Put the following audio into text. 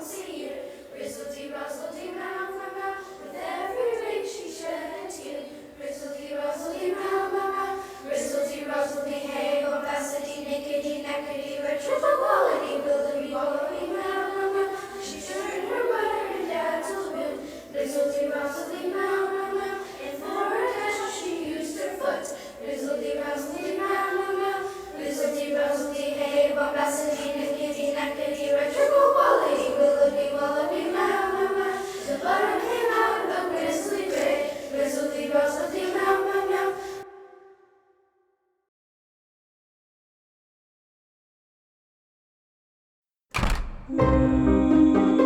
see it. Rizzle-dee, razzle-dee, meow, meow, meow. With every ring she shed a tear. Rizzle-dee, razzle-dee, meow, meow, meow. Rizzle-dee, razzle-dee, hey, bombacity, nickety, nackety, retrofality, willity, wallity, meow, meow, meow. She turned her butter and dazzled with rizzle-dee, razzle-dee, meow, meow, meow. And for her dazzle she used her foot. Rizzle-dee, razzle-dee, meow, meow, meow. Rizzle-dee, razzle-dee, hey, bombacity, nickety, nackety, retrofality, willity, wallity, meow, meow, meow. The butter came out of grizzly gray. Rizzle-dee, razzle-dee, meow, meow, meow. Thank you.